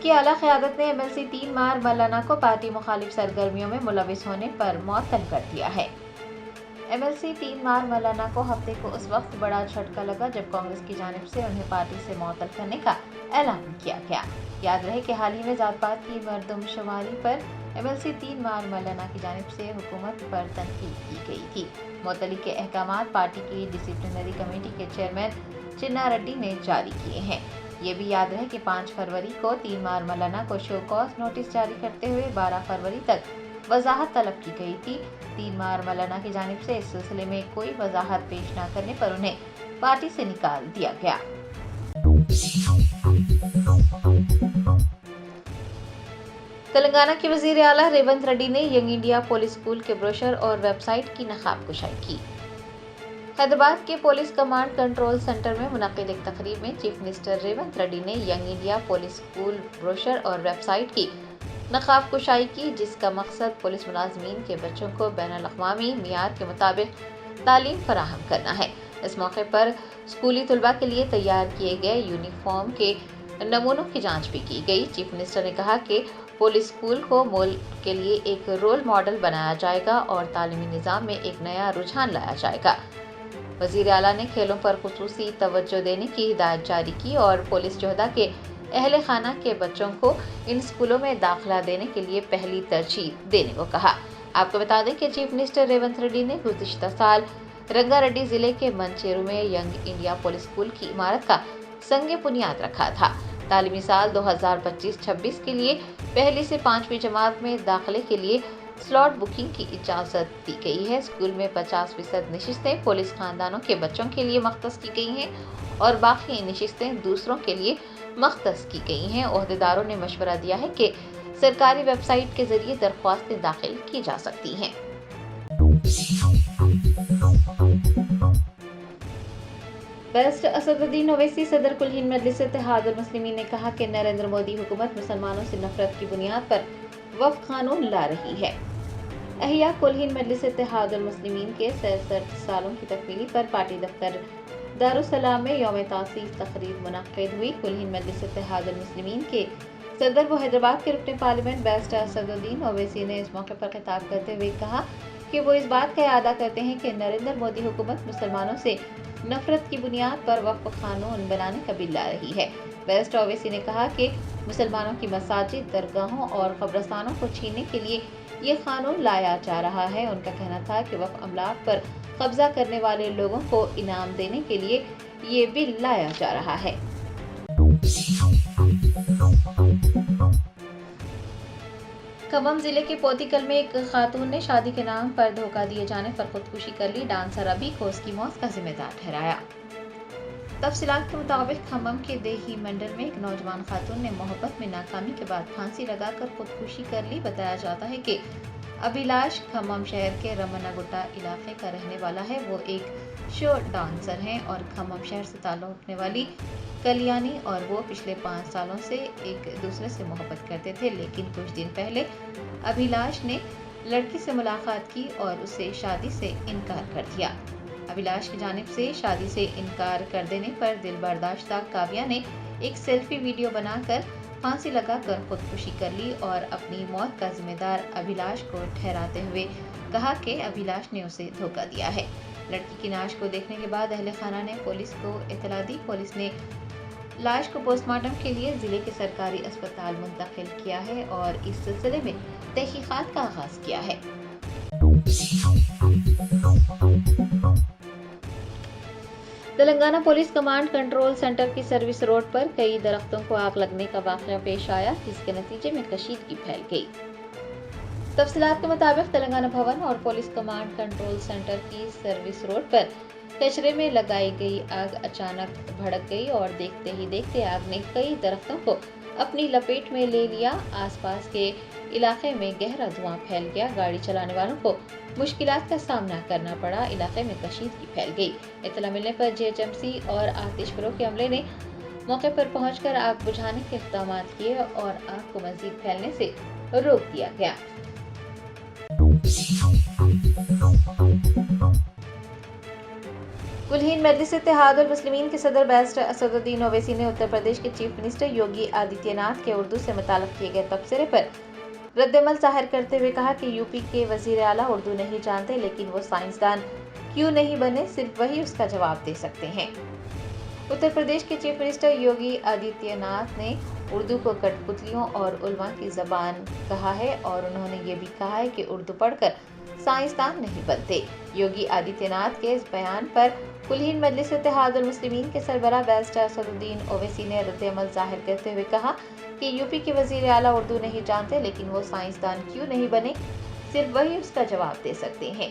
की आला क़यादत ने MLC 3 मार मौलाना को पार्टी मुखालिफ सरगर्मियों में मुलविस होने पर मुअत्तल कर दिया है। MLC 3 मार मौलाना को हफ्ते को उस वक्त बड़ा झटका लगा जब कांग्रेस की जानिब से उन्हें पार्टी से मुअत्तल करने का ऐलान किया गया। याद रहे कि हाल ही में जात पात की मर्दमशुमारी पर MLC 3 मार मौलाना की जानिब से हुकूमत पर तनकीद की गई थी। मुअत्तली के अहकामात पार्टी की डिसिप्लिनरी कमेटी के चेयरमैन चिन्ना रेड्डी ने जारी किए हैं। ये भी याद रहे कि 5 फरवरी को 3 मार मौलाना को शो कॉज नोटिस जारी करते हुए 12 फरवरी तक वजाहत तलब की गई थी। 3 मार मौलाना की जानिब से इस सिलसिले में कोई वजाहत पेश न करने पर उन्हें पार्टी से निकाल दिया गया। तेलंगाना के वजीर आला रेवंत रेड्डी ने यंग इंडिया पुलिस स्कूल के ब्रोशर और वेबसाइट की नकाब कुशाई की। हैदराबाद के पुलिस कमांड कंट्रोल सेंटर में मुनक्किद एक तकरीब में चीफ मिनिस्टर रेवंत रेड्डी ने young India police school brochure और वेबसाइट की नकाब कुशाई की, जिसका मकसद पुलिस मुलाजमीन के बच्चों को बैनुल अक़वामी मियार के मुताबिक तालीम फराहम करना है। इस मौके पर स्कूली तलबा के लिए तैयार किए गए यूनिफॉर्म के नमूनों की जांच भी की गई। चीफ मिनिस्टर ने कहा कि पुलिस स्कूल को मुल्क के लिए एक रोल मॉडल बनाया जाएगा और तालीमी निज़ाम में एक नया रुझान लाया जाएगा। वज़ीर आला ने खेलों पर खुसूसी तवज्जो देने की हिदायत जारी की और पुलिस जोहदा के अहले खाना के बच्चों को इन स्कूलों में दाखिला देने के लिए पहली तरजीह देने को कहा। आपको बता दें कि चीफ मिनिस्टर रेवंत रेड्डी ने गुज़िश्ता साल रंगारेड्डी जिले के मंचेरू में यंग इंडिया पुलिस स्कूल की इमारत का संगे बुनियाद रखा था। तालीमी साल 2025-26 के लिए पहली से 5वीं जमात में दाखिले के लिए स्लॉट बुकिंग की इजाज़त दी गई है। स्कूल में 50% नशिस्तें पुलिस खानदानों के बच्चों के लिए मख्तस की गई हैं और बाकी नशिस्तें दूसरों के लिए मख्तस की गई हैं। ओहदेदारों ने मशवरा दिया है कि सरकारी वेबसाइट के जरिए दरख्वास्तें दाखिल की जा सकती हैं। बेस्ट असदुद्दीन ओवैसी सदर कुल हिंद मजलिस इत्तेहादुल मुस्लिमीन ने कहा कि नरेंद्र मोदी हुकूमत मुसलमानों से नफरत की बुनियाद पर वक्फ कानून ला रही है। अहिया कुल हिंद मजलिस इत्तेहादुल मुस्लिमीन के 67 सालों की तकमीली पर पार्टी दफ्तर दारुस्सलाम में यौम तासीस तकरीब मुनक्किद हुई। कुल हिंद मजलिस इत्तेहादुल मुस्लिमीन के सदर व हैदराबाद के रुकने पार्लियामेंट बेस्ट असदुद्दीन ओवैसी ने इस मौके पर खिताब करते हुए कहा कि वो इस बात का इरादा करते हैं कि नरेंद्र मोदी हुकूमत मुसलमानों से नफरत की बुनियाद पर वक्फ कानून बनाने का बिल ला रही है। बेस्ट ओवैसी ने कहा कि मुसलमानों की मसाजिद, दरगाहों और कब्रस्तानों को छीनने के लिए ये कानून लाया जा रहा है। उनका कहना था कि वक्फ अमलाक पर कब्जा करने वाले लोगों को इनाम देने के लिए ये बिल लाया जा रहा है। खम्मम जिले के पोतीकल में एक खातून ने शादी के नाम पर धोखा दिए जाने पर खुदकुशी कर ली। डांसर अभी को उसकी मौत का जिम्मेदार ठहराया। तफसीलात के मुताबिक खम्मम के देही मंडल में एक नौजवान खातून ने मोहब्बत में नाकामी के बाद फांसी लगाकर खुदकुशी कर ली। बताया जाता है कि अभिलाष खम्मम शहर के रमन्नागुट्टा इलाके का रहने वाला है। वो एक शो डांसर हैं और खम्मम शहर से ताल्लुक़ रखने वाली कल्याणी और वो पिछले 5 सालों से एक दूसरे से मोहब्बत करते थे, लेकिन कुछ दिन पहले अभिलाष ने लड़की से मुलाकात की और उसे शादी से इनकार कर दिया। अभिलाष की जानिब से शादी से इनकार कर देने पर दिल बर्दाश्ता काव्या ने एक सेल्फी वीडियो बनाकर फांसी लगाकर खुदकुशी कर ली और अपनी मौत का जिम्मेदार अभिलाष को ठहराते हुए कहा कि अभिलाष ने उसे धोखा दिया है। लड़की की लाश को देखने के बाद अहले खाना ने पुलिस को इत्तला दी। पुलिस ने लाश को पोस्टमार्टम के लिए जिले के सरकारी अस्पताल मुंतकिल किया है और इस सिलसिले में तहकीकात का आगाज किया है। Telangana police command control centre की सर्विस रोड पर कई दरख्तों को आग लगने का वाक़या पेश आया, जिसके नतीजे में कशीदगी फैल गई। तफसीलात के मुताबिक तेलंगाना भवन और पुलिस कमांड कंट्रोल सेंटर की सर्विस रोड पर कचरे में लगाई गई आग अचानक भड़क गई और देखते ही देखते आग ने कई दरख्तों को अपनी लपेट में ले लिया। आसपास के इलाके में गहरा धुआं फैल गया। गाड़ी चलाने वालों को मुश्किलात का सामना करना पड़ा। इलाके में कशीदगी फैल गई। इत्तला मिलने पर JHMC और आतिशफरों के अमले ने मौके पर पहुंचकर आग बुझाने के इक़दाम किए और आग को मजीद फैलने से रोक दिया गया। कुल हिंद मजलिस इत्तेहाद उल मुस्लिमीन के सदर बैरिस्टर असदुद्दीन ओवैसी ने उत्तर प्रदेश के चीफ मिनिस्टर योगी आदित्यनाथ के उर्दू से मुताल्लिक़ किए गए तबसरे पर रद्द-ए-अमल ज़ाहिर करते हुए कहा कि यूपी के वज़ीर आला उर्दू नहीं जानते, लेकिन वो साइंसदान क्यों नहीं बने, सिर्फ वही उसका जवाब दे सकते हैं। उत्तर प्रदेश के चीफ मिनिस्टर योगी आदित्यनाथ ने उर्दू को कठपुतलियों और उलमा की ज़बान कहा है और उन्होंने ये भी कहा है कि उर्दू पढ़कर साइंसदान नहीं बनते। योगी आदित्यनाथ के इस बयान पर कुल हिंद मजलिस इत्तेहाद उल मुस्लिमीन के सरबराह बैरिस्टर असदुद्दीन ओवैसी ने रद्द-ए-अमल ज़ाहिर करते हुए कहा कि यूपी के वज़ीर आला उर्दू नहीं जानते, लेकिन वो साइंसदान क्यों नहीं बने, सिर्फ वही उसका जवाब दे सकते हैं।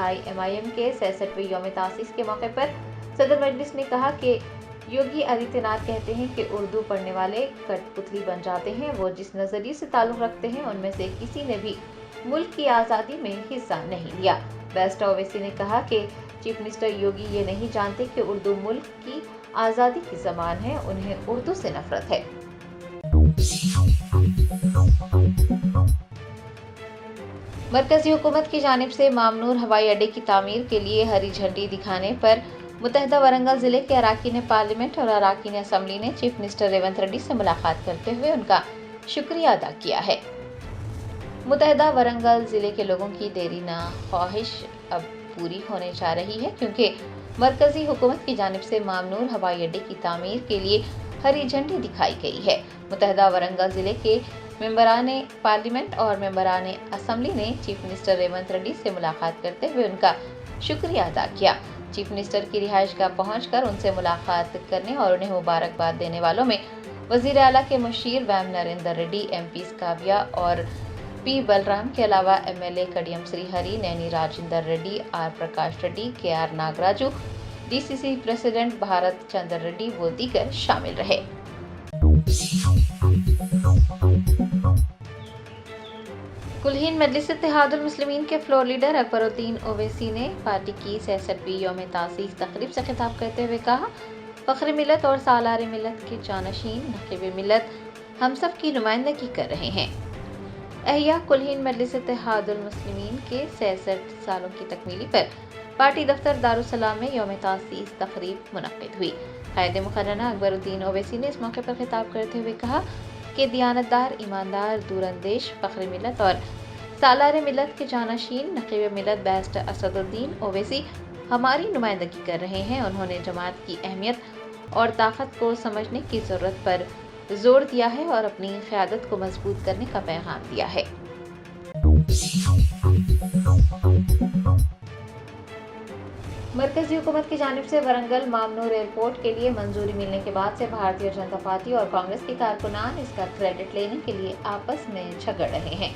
AIMIM के 66वें यौम तासीस के मौके पर सदर मजलिस ने कहा कि योगी आदित्यनाथ कहते हैं कि उर्दू पढ़ने वाले कठपुतली बन जाते हैं। वो जिस नज़रिए से ताल्लुक़ रखते हैं उनमें से किसी ने भी मुल्क की आज़ादी में हिस्सा नहीं लिया। बैरिस्टर ओवैसी ने कहा कि चीफ मिनिस्टर योगी ये नहीं जानते कि उर्दू मुल्क की आज़ादी की ज़बान है, उन्हें उर्दू से नफरत है। मरकज़ी हुकूमत की जानिब से मामनूर हवाई अड्डे की तामीर के लिए हरी झंडी दिखाने पर मुतहदा वरंगल ज़िले के अराकीन पार्लियामेंट और अराकीन असम्बली ने चीफ मिनिस्टर रेवंत रेड्डी से मुलाकात करते हुए उनका शुक्रिया अदा किया है। मुतहदा वरंगल ज़िले के लोगों की देरीना ख्वाहिश अब पूरी होने जा रही है, क्योंकि मरकज़ी हुकूमत की जानिब से मामनूर हवाई अड्डे की तामीर के लिए हरी झंडी दिखाई गई है। मुतहदा वरंगल ज़िले के मेंबरान पार्लियामेंट और मेंबरान असम्बली ने चीफ मिनिस्टर रेवंत रेड्डी से मुलाकात करते हुए उनका शुक्रिया अदा किया। चीफ मिनिस्टर की रिहाइशगाह पहुंचकर उनसे मुलाकात करने और उन्हें मुबारकबाद देने वालों में वज़ीर आला के मुशीर वैम नरेंद्र रेड्डी, MPs काव्या और P बलराम के अलावा MLA Kadiyam Srihari, Naini Rajender Reddy, R Prakash Reddy, KR Nagaraju, DCC president Bharat Chandra Reddy व दीगर शामिल रहे। कुल हिंद मजलिस इत्तेहाद उल मुस्लिमीन के फ्लोर लीडर अकबरुद्दीन ओवैसी ने पार्टी की 66वीं यौम तासीस तकरीब से खिताब करते हुए कहा, फ़ख्र मिलत और सालार मिलत के जानशीन नक़ीब मिलत हम सब की नुमाइंदगी कर रहे हैं। अहिया कुल हिंद मजलिस इत्तेहाद उल मुस्लिमीन के 66 सालों की तकमीली पर पार्टी दफ्तर दारुस्सलाम में यौम तासीस तकरीब मुनक़्क़िद हुई। क़ायद मुक़र्ररा अकबरुद्दीन ओवैसी ने इस मौके पर खिताब करते हुए कहा कि दियानतदार, ईमानदार, दूरअंदेश, फ़ख्र मिलत और सालार मिलत के जानशीन नक़ीब मिलत बैरिस्टर असदुद्दीन ओवैसी हमारी नुमाइंदगी कर रहे हैं। उन्होंने जमात की अहमियत और ताकत को समझने की ज़रूरत पर जोर दिया है और अपनी क़यादत को मजबूत करने का पैगाम दिया है। मरकज़ी हुकूमत की जानिब से वरंगल मामनूर एयरपोर्ट के लिए मंजूरी मिलने के बाद से भारतीय जनता पार्टी और कांग्रेस के कारकुनान इसका क्रेडिट लेने के लिए आपस में झगड़ रहे हैं।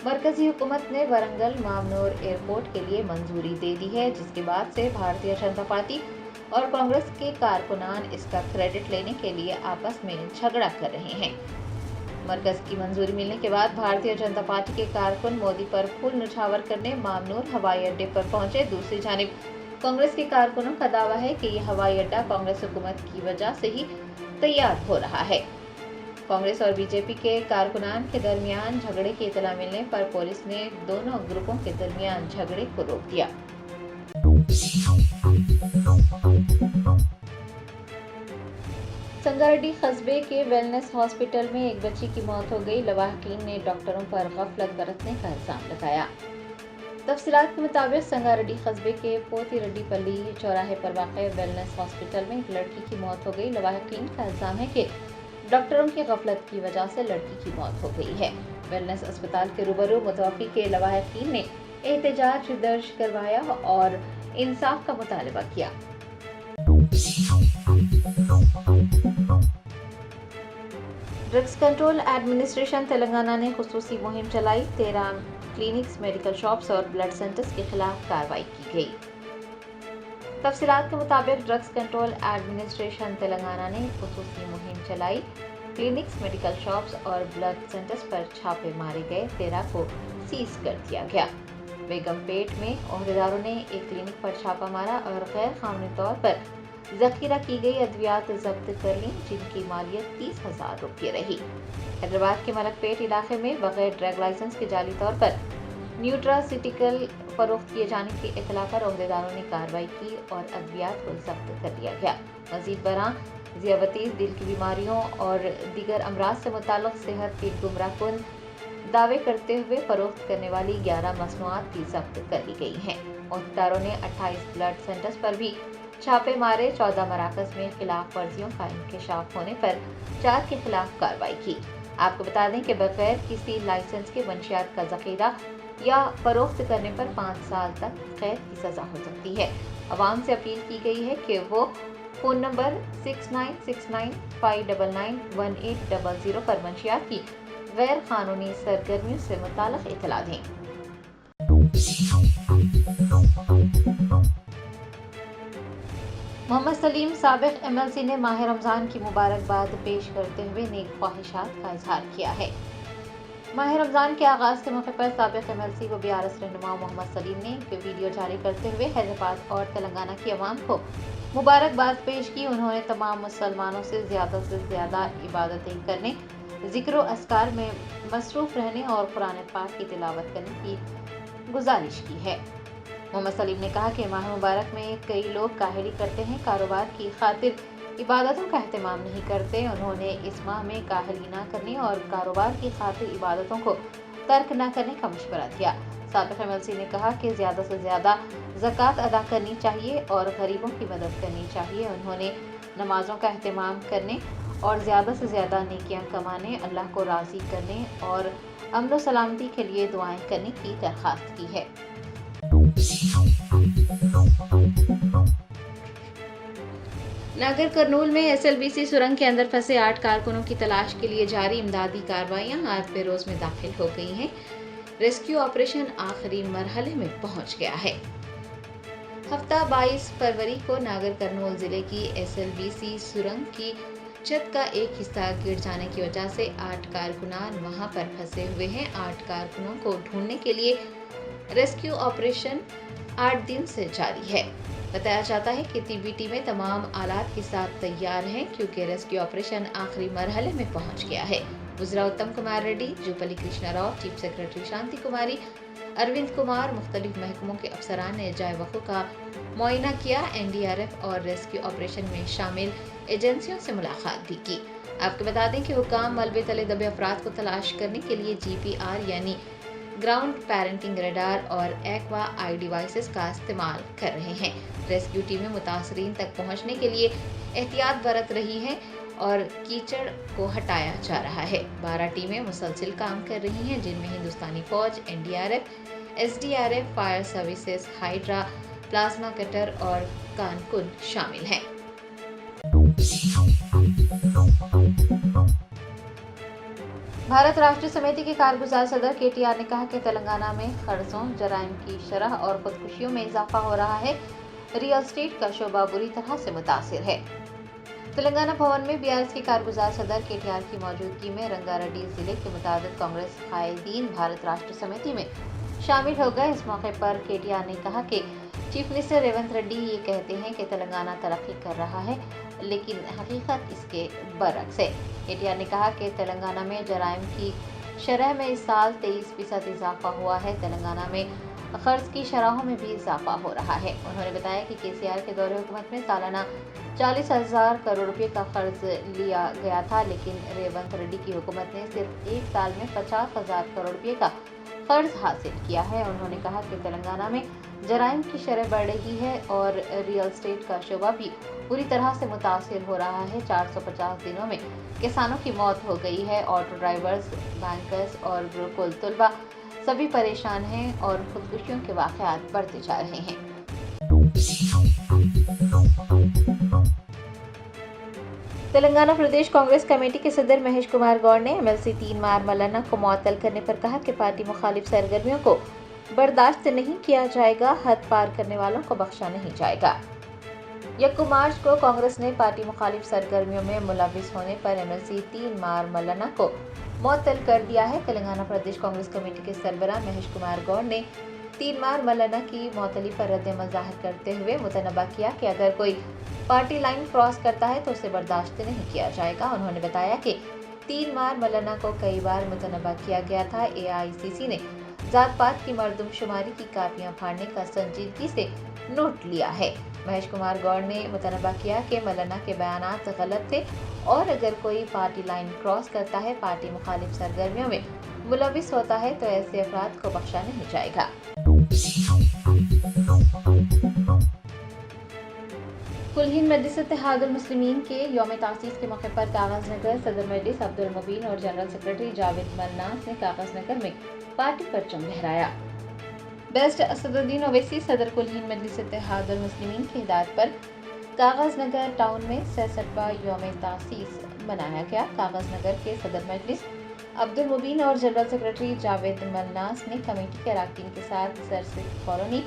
मरकज़ी हुकूमत ने वरंगल मामनूर एयरपोर्ट के लिए मंजूरी दे दी है, जिसके बाद से भारतीय जनता पार्टी और कांग्रेस के कारकुनान इसका क्रेडिट लेने के लिए आपस में झगड़ा कर रहे हैं। मरकज़ की मंजूरी मिलने के बाद भारतीय जनता पार्टी के कारकुन मोदी पर फूल निछावर करने मामनूर हवाई अड्डे पर पहुंचे। दूसरी जानिब कांग्रेस के कारकुनों का दावा है कि यह हवाई अड्डा कांग्रेस हुकूमत की वजह से ही तैयार हो रहा है। कांग्रेस और बीजेपी के कारकुनान के दरमियान झगड़े की इतला मिलने पर पुलिस ने दोनों ग्रुपों के दरमियान झगड़े को रोक दिया। संगारेड्डी कस्बे के वेलनेस हॉस्पिटल में एक बच्ची की मौत हो गई। लवाहकीन ने डॉक्टरों पर गफलत बरतने का इल्जाम लगाया। तफसीलात के मुताबिक संगारेड्डी कस्बे के पोतीरेड्डीपल्ली चौराहे पर वाक़ वेलनेस हॉस्पिटल में एक लड़की की मौत हो गई। लवाहकीन का इल्जाम है कि डॉक्टरों की गफलत की वजह से लड़की की मौत हो गई है। वेलनेस अस्पताल के रूबरू मुतवक्की के लवाहकीन ने एहतजाज दर्ज करवाया और इंसाफ का मुतालबा किया। ड्रग्स कंट्रोल एडमिनिस्ट्रेशन तेलंगाना ने खुसूसी मुहिम चलाई। 13 क्लिनिक्स, मेडिकल शॉप्स और ब्लड सेंटर्स के खिलाफ कार्रवाई की गई। तफसीलात के मुताबिक ड्रग्स कंट्रोल एडमिनिस्ट्रेशन तेलंगाना ने खुसूसी मुहिम चलाई। क्लिनिक्स, मेडिकल शॉप्स और ब्लड सेंटर्स पर छापे मारे गए। 13 को सीज कर दिया गया। बेगमपेट में ओहदेदारों ने एक क्लिनिक पर छापा मारा और गैर कानूनी तौर पर जखीरा की गई अद्वियात जब्त कर ली, जिनकी मालियत 30,000 रुपये रही। हैदराबाद के मलकपेट इलाके में बगैर ड्रग लाइसेंस के जाली तौर पर न्यूट्रासिटिकल फरोख्त किए जाने की इत्तला पर अहदेदारों ने कार्रवाई की और अद्वियात को जब्त कर लिया गया। मजीद बरां ज़ियाबतीस, दिल की बीमारियों और दीगर अमराज से मुताल्लिक़ सेहत की गुमराहकुन दावे करते हुए फरोख्त करने वाली 11 मसनूआत भी जब्त कर ली गई हैं। अहदेदारों ने 28 ब्लड सेंटर्स पर भी छापे मारे। 14 मराकज़ में खिलाफ वर्जियों का इंकशाफ होने पर 4 के खिलाफ कार्रवाई की। आपको बता दें कि बगैर किसी लाइसेंस के मंशियात का ज़ख़ीरा या फरोख्त करने पर 5 साल तक कैद की सज़ा हो सकती है। अवाम से अपील की गई है कि वो फ़ोन नंबर 6969599180 पर मंशियात की गैर कानूनी सरगर्मियों से मुताल्लिक़ इत्तला दें। मोहम्मद सलीम साबिक़ MLC ने माह रमज़ान की मुबारकबाद पेश करते हुए नेक ख्वाहिशात का इजहार किया है। माह रमज़ान के आगाज़ के मौके पर साबिक़ MLC व BRS रहनुमा मोहम्मद सलीम ने एक वीडियो जारी करते हुए हैदराबाद और तेलंगाना की अवाम को मुबारकबाद पेश की। उन्होंने तमाम मुसलमानों से ज़्यादा इबादतें करने, ज़िक्र व अस्कार में मसरूफ़ रहने और कुरान पाक की तिलावत करने की गुजारिश की है। मोहम्मद सलीम ने कहा कि माह मुबारक में कई लोग काहली करते हैं, कारोबार की खातिर इबादतों का एहतमाम नहीं करते। उन्होंने इस माह में काहली न करने और कारोबार की खातिर इबादतों को तर्क न करने का मशवरा दिया। साबिक़ MLC ने कहा कि ज़्यादा से ज़्यादा ज़कात अदा करनी चाहिए और गरीबों की मदद करनी चाहिए। उन्होंने नमाज़ों का एहतमाम करने और ज़्यादा से ज़्यादा नेकियां कमाने, अल्लाह को राज़ी करने और अमन व सलामती के लिए दुआएं करने की दरख्वास्त की है। नागर कर्नूल में SLBC सुरंग के अंदर फंसे 8 कारकुनों की तलाश के लिए जारी इमदादी कार्रवाइयां आज बेरोज में दाखिल हो गई हैं। रेस्क्यू ऑपरेशन आखिरी मरहले में पहुंच गया है। हफ्ता 22 फरवरी को नागर कर्नूल जिले की SLBC सुरंग की छत का एक हिस्सा गिर जाने की वजह से 8 कारकुनान वहां पर फंसे हुए हैं। 8 कारकुनों को ढूंढने के लिए रेस्क्यू ऑपरेशन 8 दिन से जारी है। बताया जाता है कि TBT में तमाम आलात के साथ तैयार हैं क्योंकि रेस्क्यू ऑपरेशन आखिरी मरहले में पहुंच गया है। वज़रा उत्तम कुमार रेड्डी, जूपल्ली कृष्णा राव, चीफ सेक्रेटरी शांति कुमारी, अरविंद कुमार, मुख्तलिफ महकमों के अफसरान ने जाए वक़्फ़ का मुआयना किया। NDRF और रेस्क्यू ऑपरेशन में शामिल एजेंसियों से मुलाकात भी की। आपको बता दें कि हुकाम मलबे तले दबे अफराद को तलाश करने के लिए GPR यानी ग्राउंड पेरेंटिंग रडार और एक्वा आई डिवाइसेस का इस्तेमाल कर रहे हैं। रेस्क्यू टीमें मुतासरीन तक पहुंचने के लिए एहतियात बरत रही हैं और कीचड़ को हटाया जा रहा है। 12 टीमें मुसलसिल काम कर रही हैं जिनमें हिंदुस्तानी फौज, NDRF, SDRF, fire services, hydra, plasma cutter और कानकुन शामिल हैं। भारत राष्ट्र समिति के कारगुजार सदर KTR ने कहा कि तेलंगाना में कर्जों, जराइम की शरह और खुदकुशियों में इजाफा हो रहा है। रियल एस्टेट का शोबा बुरी तरह से मुतासिर है। तेलंगाना भवन में BRS के कारगुजार सदर KTR की मौजूदगी में रंगारेड्डी जिले के मुताबिक कांग्रेस कायदीन भारत राष्ट्र समिति में शामिल हो गए। इस मौके पर KTR ने कहा कि चीफ मिनिस्टर रेवंत रेड्डी ये कहते हैं कि तेलंगाना तरक्की कर रहा है, लेकिन हकीकत इसके बरक्स है। KTR ने कहा कि तेलंगाना में जराइम की शरह में इस साल 23% इजाफा हुआ है। तेलंगाना में कर्ज की शरहों में भी इजाफा हो रहा है। उन्होंने बताया कि KCR के दौरे हुकूमत में सालाना 40,000 करोड़ रुपए का कर्ज लिया गया था, लेकिन रेवंत रेड्डी की हुकूमत ने सिर्फ एक साल में 50,000 करोड़ रुपए का कर्ज हासिल किया है। उन्होंने कहा कि तेलंगाना में जराइम की शरह बढ़ रही है और रियल एस्टेट का शोबा भी पूरी तरह से मुतासिर हो रहा है। 450 दिनों में किसानों की मौत हो गई है। ऑटो ड्राइवर्स, बैंकर्स और बिल्कुल तलबा सभी परेशान हैं और खुदकुशियों के वाक़यात बढ़ते जा रहे हैं। तेलंगाना प्रदेश कांग्रेस कमेटी के सदर महेश कुमार गौड़ ने MLC 3 मार मल्लाना को मुअत्तल करने पर कहा कि पार्टी मुखालिफ सरगर्मियों को बर्दाश्त नहीं किया जाएगा, हद पार करने वालों को बख्शा नहीं जाएगा। 1 मार्च को कांग्रेस ने पार्टी मुखालिफ सरगर्मियों में मुलविस होने पर MLC 3 मार मल्लाना को मुअत्तल कर दिया है। तेलंगाना प्रदेश कांग्रेस कमेटी के सरबराह महेश कुमार गौड़ ने 3 मार मल्लाना की मुअत्तली पर रद्द-ए-अमल ज़ाहिर करते हुए मुतनबा किया कि अगर कोई पार्टी लाइन क्रॉस करता है तो उसे बर्दाश्त नहीं किया जाएगा। उन्होंने बताया कि 3 मार मल्लाना को कई बार मुतनबा किया गया था। AICC ने ذات پات کی مردم شماری کی کاپیاں پھاڑنے کا سنجیدگی سے نوٹ لیا ہے۔ مہیش کمار گوڑ نے متنبہ کیا کہ مولانا کے بیانات غلط تھے اور اگر کوئی پارٹی لائن کراس کرتا ہے، پارٹی مخالف سرگرمیوں میں ملوث ہوتا ہے تو ایسے افراد کو بخشا نہیں جائے گا۔ کل ہند مجلس اتحاد المسلمین کے یوم تاسیس کے موقع پر کاغذ نگر صدر مجلس عبد المبین اور جنرل سیکرٹری جاوید ملناس نے کاغذ نگر میں پارٹی پرچم لہرایا۔ بیسٹ اسد الدین اویسی صدر کل ہند مجلس اتحاد المسلمین کی ہدایت پر کاغذ نگر ٹاؤن میں 66واں یوم تاسیس منایا گیا۔ کاغذ نگر کے صدر مجلس عبد المبین اور جنرل سیکرٹری جاوید ملناس نے کمیٹی کے اراکین کے ساتھ سرسید کالونی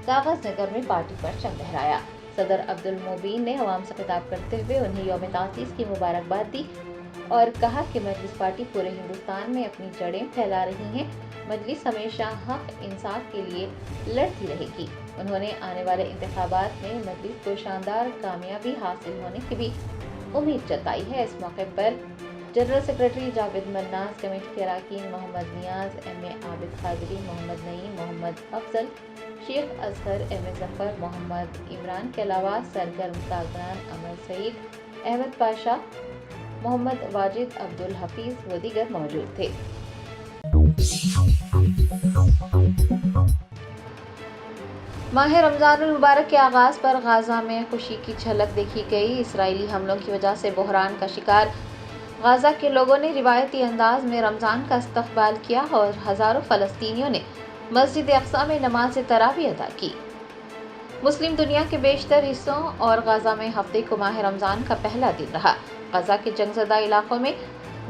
کاغذ نگر میں پارٹی پرچم لہرایا۔ صدر عبد المبین نے عوام سے خطاب کرتے ہوئے انہیں یوم تاسیس کی مبارکباد دی اور کہا کہ مجلس پارٹی پورے ہندوستان میں اپنی جڑیں پھیلا رہی ہیں۔ مجلس ہمیشہ حق انصاف کے لیے لڑتی رہے گی۔ انہوں نے آنے والے انتخابات میں مجلس کو شاندار کامیابی حاصل ہونے کی بھی امید جتائی ہے۔ اس موقع پر جنرل سیکرٹری جاوید ملناس، کمیٹی کے اراکین محمد نیاز، ایم اے عابد قادری، محمد نعیم، محمد افضل، شیخ اصغر، ایم اے ظفر، محمد عمران کے علاوہ سرگرم کارکنان امر سعید، احمد پاشا، محمد واجد، عبد الحفیظ و دیگر موجود تھے۔ ماہ رمضان المبارک کے آغاز پر غزہ میں خوشی کی جھلک دیکھی گئی۔ اسرائیلی حملوں کی وجہ سے بحران کا شکار غزہ کے لوگوں نے روایتی انداز میں رمضان کا استقبال کیا اور ہزاروں فلسطینیوں نے مسجد اقصیٰ میں نماز تراویح ادا کی۔ مسلم دنیا کے بیشتر حصوں اور غزہ میں ہفتے کو ماہ رمضان کا پہلا دن رہا۔ غزہ کے جنگ زدہ علاقوں میں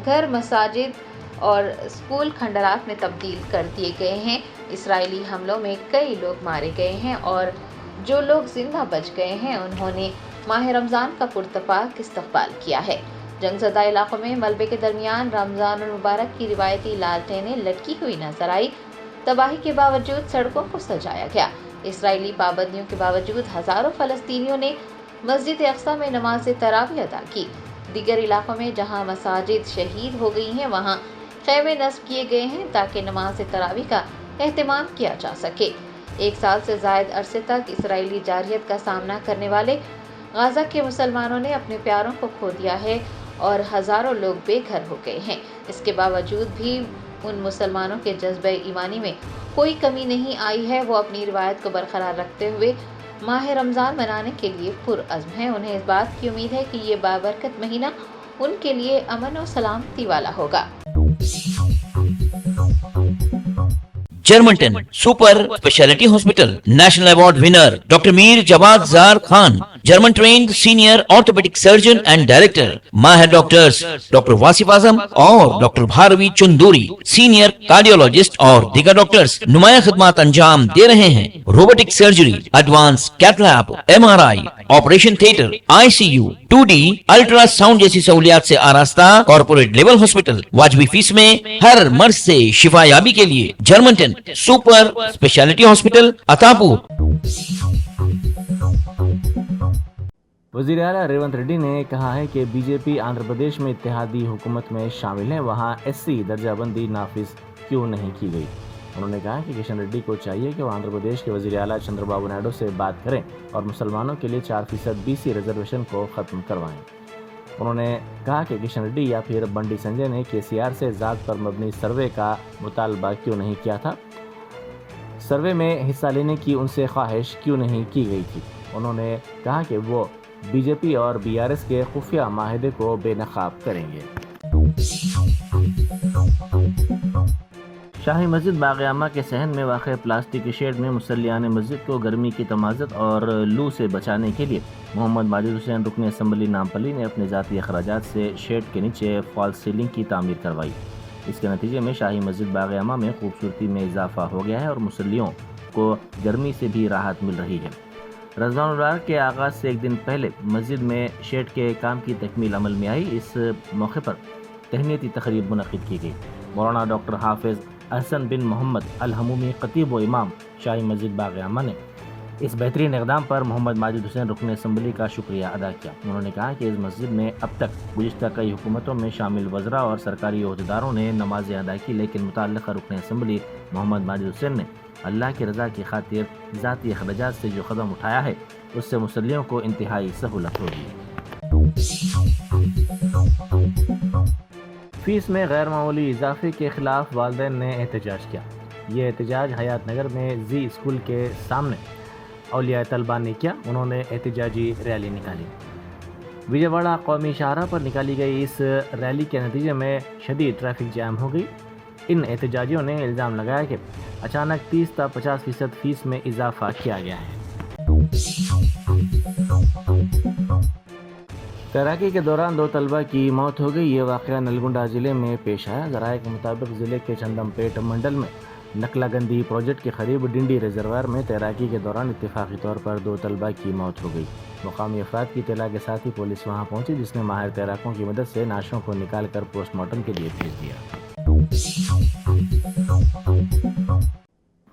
گھر، مساجد اور اسکول کھنڈرات میں تبدیل کر دیے گئے ہیں۔ اسرائیلی حملوں میں کئی لوگ مارے گئے ہیں اور جو لوگ زندہ بچ گئے ہیں انہوں نے ماہ رمضان کا پرتپاک استقبال کیا ہے۔ جنگ زدہ علاقوں میں ملبے کے درمیان رمضان المبارک کی روایتی لالٹینیں لٹکی ہوئی نظر آئی۔ تباہی کے باوجود سڑکوں کو سجایا گیا۔ اسرائیلی پابندیوں کے باوجود ہزاروں فلسطینیوں نے مسجد اقصیٰ میں نماز تراویح ادا کی۔ دیگر علاقوں میں جہاں مساجد شہید ہو گئی ہیں وہاں خیمے نصب کیے گئے ہیں تاکہ نماز تراویح کا اہتمام کیا جا سکے۔ 1 سال سے زائد عرصے تک اسرائیلی جارحیت کا سامنا کرنے والے غزہ کے مسلمانوں نے اپنے پیاروں کو کھو دیا ہے اور ہزاروں لوگ بے گھر ہو گئے ہیں۔ اس کے باوجود بھی ان مسلمانوں کے جذبہ ایمانی میں کوئی کمی نہیں آئی ہے۔ وہ اپنی روایت کو برقرار رکھتے ہوئے ماہ رمضان منانے کے لیے پرعزم ہیں۔ انہیں اس بات کی امید ہے کہ یہ بابرکت مہینہ ان کے لیے امن و سلامتی والا ہوگا۔ جرمنٹن super specialty hospital national award winner doctor Mir Jawad Zar Khan, German trained senior orthopaedic surgeon and director, ماہر ڈاکٹرز ڈاکٹر واصف اعظم اور doctor Bharavi Chanduri, senior cardiologist اور دیگر ڈاکٹرز نمایاں خدمات انجام دے رہے ہیں۔ Robotic surgery, advance cath lab, MRI، operation theatre, ICU، 2D ultrasound جیسی سہولیات سے آراستہ کارپوریٹ لیول ہاسپٹل، واجبی فیس میں ہر مرض سے شفا یابی کے لیے جرمنٹن سپر اسپیشلٹی ہاسپٹل عطاپور۔ وزیر اعلیٰ ریونت ریڈی نے کہا ہے کہ بی جے پی آندھرا پردیش میں اتحادی حکومت میں شامل ہے، وہاں SC درجہ بندی نافذ کیوں نہیں کی گئی۔ انہوں نے کہا کہ کشن ریڈی کو چاہیے کہ وہ آندھرا پردیش کے وزیر اعلیٰ چندر بابو نائیڈو سے بات کریں اور مسلمانوں کے لیے 4% BC ریزرویشن کو ختم کروائیں۔ انہوں نے کہا کہ کشن ریڈی یا پھر بنڈی سنجے نے KCR سے ذات پر مبنی سروے کا مطالبہ کیوں نہیں کیا تھا، سروے میں حصہ لینے کی ان سے خواہش کیوں نہیں کی گئی تھی۔ انہوں نے کہا کہ وہ BJP اور BRS کے خفیہ معاہدے کو بے نقاب کریں گے۔ شاہی مسجد باغ عامہ کے صحن میں واقع پلاسٹک کے شیڈ میں مصلیان مسجد کو گرمی کی تمازت اور لو سے بچانے کے لیے محمد ماجد حسین رکن اسمبلی نامپلی نے اپنے ذاتی اخراجات سے شیڈ کے نیچے فالس سیلنگ کی تعمیر کروائی۔ اس کے نتیجے میں شاہی مسجد باغ عامہ میں خوبصورتی میں اضافہ ہو گیا ہے اور مصلیوں کو گرمی سے بھی راحت مل رہی ہے۔ رمضان المبارک کے آغاز سے ایک دن پہلے مسجد میں شیڈ کے کام کی تکمیل عمل میں آئی۔ اس موقع پر تہنیتی تقریب منعقد کی گئی۔ مولانا ڈاکٹر حافظ احسن بن محمد الحمومی، خطیب و امام شاہی مسجد باغ عامہ نے اس بہترین اقدام پر محمد ماجد حسین رکن اسمبلی کا شکریہ ادا کیا. انہوں نے کہا کہ اس مسجد میں اب تک گزشتہ کئی حکومتوں میں شامل وزراء اور سرکاری عہدیداروں نے نمازیں ادا کی، لیکن متعلقہ رکن اسمبلی محمد ماجد حسین نے اللہ کی رضا کی خاطر ذاتی اخراجات سے جو قدم اٹھایا ہے اس سے مسلیوں کو انتہائی سہولت ہوگی. فیس میں غیر معمولی اضافے کے خلاف والدین نے احتجاج کیا. یہ احتجاج حیات نگر میں زی اسکول کے سامنے اولیاء طلبہ نے کیا. انہوں نے احتجاجی ریلی نکالی. وجے واڑہ قومی شاہراہ پر نکالی گئی اس ریلی کے نتیجے میں شدید ٹریفک جام ہو گئی. ان احتجاجیوں نے الزام لگایا کہ اچانک 30 تا 50% فیس میں اضافہ کیا گیا ہے. تیراکی کے دوران 2 طلبہ کی موت ہو گئی. یہ واقعہ نلگنڈا ضلع میں پیش آیا. ذرائع کے مطابق ضلع کے چندم پیٹ منڈل میں نکلا گندی پروجیکٹ کے قریب ڈنڈی ریزروائر میں تیراکی کے دوران اتفاقی طور پر 2 طلبہ کی موت ہو گئی. مقامی افراد کی اطلاع کے ساتھ ہی پولیس وہاں پہنچی، جس نے ماہر تیراکوں کی مدد سے نعشوں کو نکال کر پوسٹ مارٹم کے لیے بھیج دیا.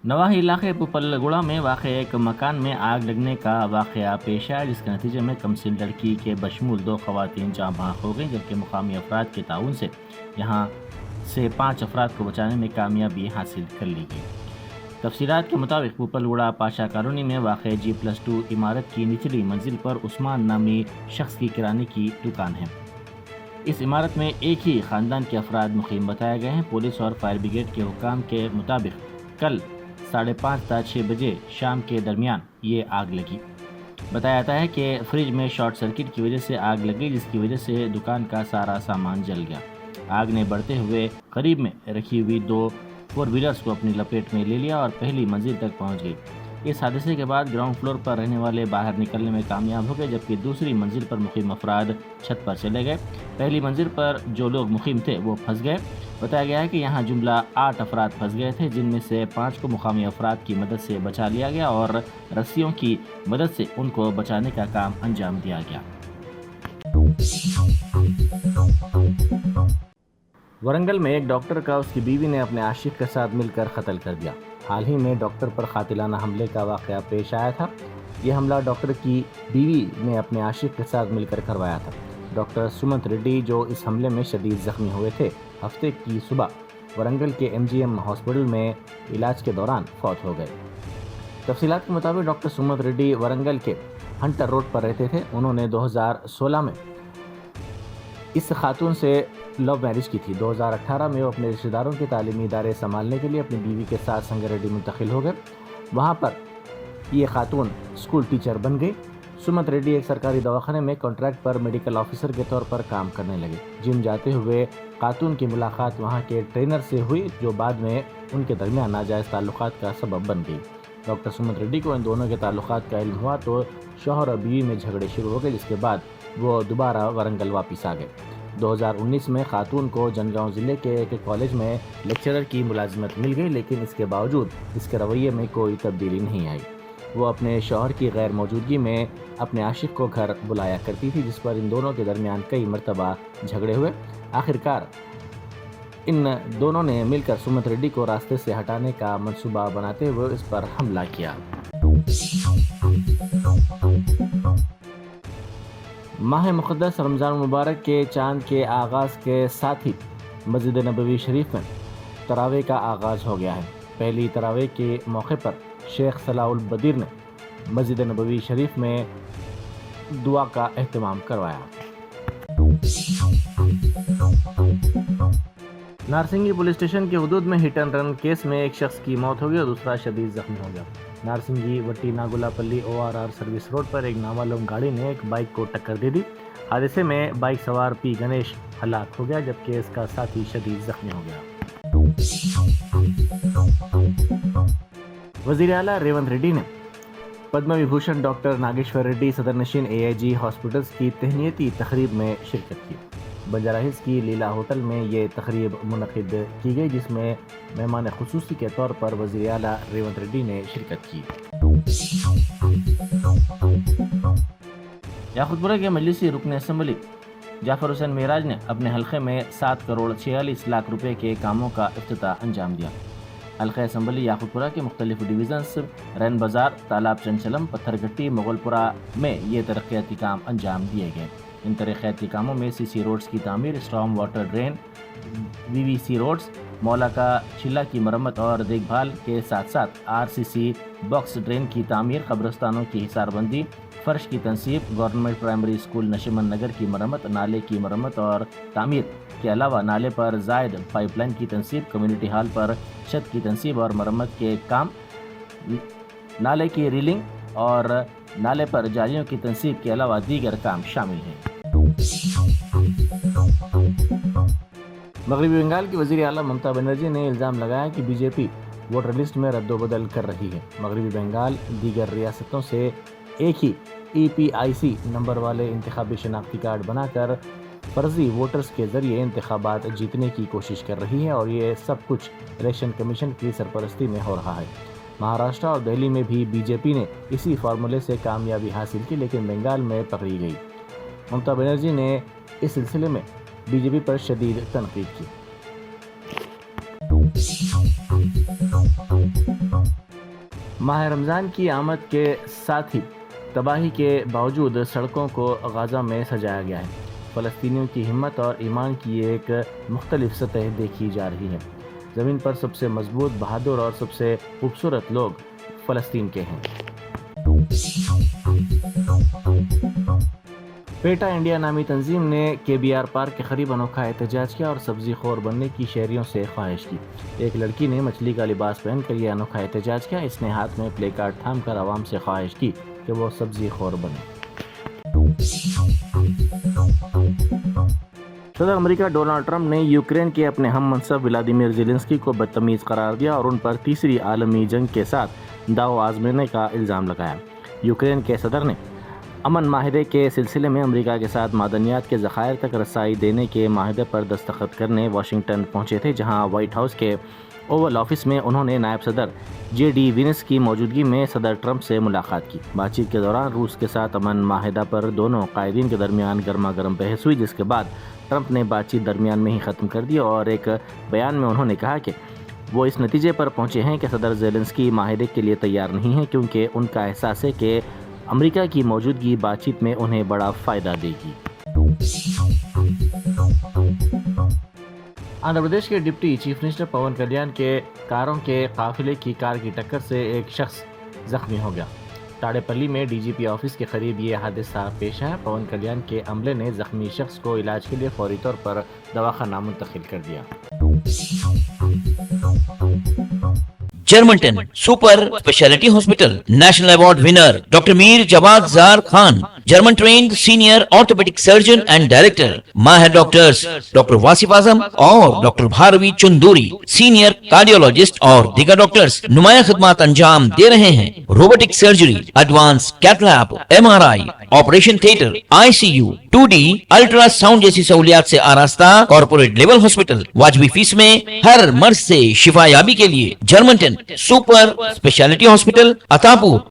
نواحی علاقے پپل گڑا میں واقع ایک مکان میں آگ لگنے کا واقعہ پیش آیا، جس کے نتیجے میں کمسن لڑکی کے بشمول 2 خواتین جاں بحق ہو گئیں، جبکہ مقامی افراد کے تعاون سے یہاں سے 5 افراد کو بچانے میں کامیابی حاصل کر لی گئی. تفصیلات کے مطابق پپل گڑا پاشا کالونی میں واقع G+2 عمارت کی نچلی منزل پر عثمان نامی شخص کی کرانے کی دکان ہے. اس عمارت میں ایک ہی خاندان کے افراد مقیم بتائے گئے ہیں. پولیس اور فائر بریگیڈ کے حکام کے مطابق کل 5:30 تا 6 بجے شام کے درمیان یہ آگ لگی. بتایا جاتا ہے کہ فریج میں شارٹ سرکٹ کی وجہ سے آگ لگ گئی، جس کی وجہ سے دکان کا سارا سامان جل گیا. آگ نے بڑھتے ہوئے قریب میں رکھی ہوئی 2 4 ویلرز کو اپنی لپیٹ میں لے لیا اور پہلی منزل تک پہنچ گئی. اس حادثے کے بعد گراؤنڈ فلور پر رہنے والے باہر نکلنے میں کامیاب ہو گئے، جبکہ دوسری منزل پر مقیم افراد چھت پر چلے گئے. پہلی منزل پر جو لوگ مقیم تھے وہ پھنس گئے. بتایا گیا ہے کہ یہاں جملہ 8 افراد پھنس گئے تھے، جن میں سے 5 کو مقامی افراد کی مدد سے بچا لیا گیا اور رسیوں کی مدد سے ان کو بچانے کا کام انجام دیا گیا. ورنگل میں ایک ڈاکٹر کا اس کی بیوی نے اپنے عاشق کے ساتھ مل کر قتل کر دیا. حال ہی میں ڈاکٹر پر قاتلانہ حملے کا واقعہ پیش آیا تھا. یہ حملہ ڈاکٹر کی بیوی نے اپنے عاشق کے ساتھ مل کر کروایا تھا. ڈاکٹر سمنت ریڈی جو اس حملے میں شدید زخمی ہوئے تھے، ہفتے کی صبح ورنگل کے MGM ہاسپٹل میں علاج کے دوران فوت ہو گئے. تفصیلات کے مطابق ڈاکٹر سمنت ریڈی ورنگل کے ہنٹر روڈ پر رہتے تھے. انہوں نے 2016 میں اس خاتون سے لو میرج کی تھی. 2018 میں وہ اپنے رشتہ داروں کے تعلیمی ادارے سنبھالنے کے لیے اپنی بیوی کے ساتھ سنگریڈی منتقل ہو گئے. وہاں پر یہ خاتون اسکول ٹیچر بن گئی. سمنت ریڈی ایک سرکاری دواخانے میں کانٹریکٹ پر میڈیکل آفیسر کے طور پر کام کرنے لگے. جم جاتے ہوئے خاتون کی ملاقات وہاں کے ٹرینر سے ہوئی، جو بعد میں ان کے درمیان ناجائز تعلقات کا سبب بن گئی. ڈاکٹر سمنت ریڈی کو ان دونوں کے تعلقات کا علم ہوا تو شوہر اور بیوی میں جھگڑے شروع ہو گئے، جس کے بعد وہ دوبارہ ورنگل واپس آ گئے. 2019 میں خاتون کو جنگاؤں ضلع کے ایک کالج میں لیکچرر کی ملازمت مل گئی، لیکن اس کے باوجود اس کے رویے میں کوئی تبدیلی نہیں آئی. وہ اپنے شوہر کی غیر موجودگی میں اپنے عاشق کو گھر بلایا کرتی تھی، جس پر ان دونوں کے درمیان کئی مرتبہ جھگڑے ہوئے. آخرکار ان دونوں نے مل کر سمنت ریڈی کو راستے سے ہٹانے کا منصوبہ بناتے ہوئے اس پر حملہ کیا. ماہ مقدس رمضان المبارک کے چاند کے آغاز کے ساتھ ہی مسجد نبوی شریف میں تراویح کا آغاز ہو گیا ہے. پہلی تراویح کے موقع پر شیخ صلاح البدیر نے مسجد نبوی شریف میں دعا کا اہتمام کروایا. نارسنگی پولیس اسٹیشن کے حدود میں ہٹ اینڈ رن کیس میں ایک شخص کی موت ہو گئی اور دوسرا شدید زخمی ہو گیا. نارسنگی وٹی ناگولا پلی ORR سروس روڈ پر ایک نامعلوم گاڑی نے ایک بائک کو ٹکر دے دی. حادثے میں بائک سوار پی گنیش ہلاک ہو گیا، جبکہ اس کا ساتھی شدید زخمی ہو گیا. وزیر اعلیٰ ریونت ریڈی نے پدم وبھوشن ڈاکٹر ناگیشور ریڈی صدر نشین AIG ہاسپٹلز کی تہنیتی تقریب میں شرکت کی. بنجارہ ہلز کی لیلا ہوٹل میں یہ تقریب منعقد کی گئی، جس میں مہمان خصوصی کے طور پر وزیر اعلیٰ ریونت ریڈی نے شرکت کی. یاقوتپورہ کے مجلسی رکن اسمبلی جعفر حسین معراج نے اپنے حلقے میں 7 کروڑ 46 لاکھ روپے کے کاموں کا افتتاح انجام دیا. حلقہ اسمبلی یاقوت پورہ کے مختلف ڈویژنز رین بازار، تالاب چنچلم، پتھر گٹی، مغل پورہ میں یہ ترقیاتی کام انجام دیے گئے۔ ان ترقیاتی کاموں میں سی سی روڈز کی تعمیر، اسٹارم واٹر ڈرین، وی وی سی روڈز، مولا کا چلا کی مرمت اور دیکھ بھال کے ساتھ ساتھ آر سی سی باکس ڈرین کی تعمیر، قبرستانوں کی حصار بندی، فرش کی تنصیب، گورنمنٹ پرائمری اسکول نشمن نگر کی مرمت، نالے کی مرمت اور تعمیر کے علاوہ نالے پر زائد پائپ لائن کی تنصیب، کمیونٹی ہال پر چھت کی تنصیب اور مرمت کے کام، نالے کی ریلنگ اور نالے پر جالیوں کی تنصیب کے علاوہ دیگر کام شامل ہیں۔ مغربی بنگال کی وزیر اعلیٰ ممتا بنرجی نے الزام لگایا کہ بی جے پی ووٹر لسٹ میں رد و بدل کر رہی ہے۔ مغربی بنگال دیگر ریاستوں سے ایک ہی ای پی آئی سی نمبر والے انتخابی شناختی کارڈ بنا کر فرضی ووٹرز کے ذریعے انتخابات جیتنے کی کوشش کر رہی ہے اور یہ سب کچھ الیکشن کمیشن کی سرپرستی میں ہو رہا ہے۔ مہاراشٹر اور دہلی میں بھی بی جے پی نے اسی فارمولے سے کامیابی حاصل کی، لیکن بنگال میں پکڑی گئی۔ ممتا بنرجی نے اس سلسلے میں بی جے پی پر شدید تنقید کی۔ ماہ رمضان کی آمد کے ساتھ ہی تباہی کے باوجود سڑکوں کو غزہ میں سجایا گیا ہے۔ فلسطینیوں کی ہمت اور ایمان کی ایک مختلف سطح دیکھی جا رہی ہے۔ زمین پر سب سے مضبوط، بہادر اور سب سے خوبصورت لوگ فلسطین کے ہیں۔ پیٹا انڈیا نامی تنظیم نے کے بی آر پارک کے قریب انوکھا احتجاج کیا اور سبزی خور بننے کی شہریوں سے خواہش کی۔ ایک لڑکی نے مچھلی کا لباس پہن کر یہ انوکھا احتجاج کیا۔ اس نے ہاتھ میں پلے کارڈ تھام کر عوام سے خواہش کی کہ وہ سبزی خور بنے۔ صدر امریکہ ڈونلڈ ٹرمپ نے یوکرین کے اپنے ہم منصب ولادیمیر زیلنسکی کو بدتمیز قرار دیا اور ان پر تیسری عالمی جنگ کے ساتھ داؤ آزمانے کا الزام لگایا۔ یوکرین کے صدر نے امن معاہدے کے سلسلے میں امریکہ کے ساتھ معدنیات کے ذخائر تک رسائی دینے کے معاہدے پر دستخط کرنے واشنگٹن پہنچے تھے، جہاں وائٹ ہاؤس کے اوول آفس میں انہوں نے نائب صدر جے ڈی وینس کی موجودگی میں صدر ٹرمپ سے ملاقات کی۔ بات چیت کے دوران روس کے ساتھ امن معاہدہ پر دونوں قائدین کے درمیان گرما گرم بحث ہوئی، جس کے بعد ٹرمپ نے بات چیت درمیان میں ہی ختم کر دی اور ایک بیان میں انہوں نے کہا کہ وہ اس نتیجے پر پہنچے ہیں کہ صدر زیلنسکی معاہدے کے لیے تیار نہیں ہیں، کیونکہ ان کا احساس ہے کہ امریکہ کی موجودگی بات چیت میں انہیں بڑا فائدہ دے گی۔ آندھرا پردیش کے ڈپٹی چیف منسٹر پون کلیان کے کاروں کے قافلے کی کار کی ٹکر سے ایک شخص زخمی ہو گیا۔ ٹاڑے پلی میں ڈی جی پی آفس کے قریب یہ حادثہ پیش آیا۔ پون کلیان کے عملے نے زخمی شخص کو علاج کے لیے فوری طور پر دواخانہ منتقل کر دیا۔ جرمنٹن super specialty hospital national award winner doctor Mir Jawad Zar Khan, German trained senior orthopaedic surgeon and director, ماہر ڈاکٹرز ڈاکٹر واصف اعظم اور doctor Bharavi Chanduri, senior cardiologist اور دیگر ڈاکٹرز نمایاں خدمات انجام دے رہے ہیں۔ Robotic surgery, advance cath lab, M R I, operation theatre, I C U, 2D ultrasound جیسی سہولیات سے آراستہ کارپوریٹ لیول ہاسپٹل، واجبی فیس میں ہر مرض سے شفا یابی کے لیے جرمنٹن سپر اسپیشلٹی ہاسپٹل، عطا پور۔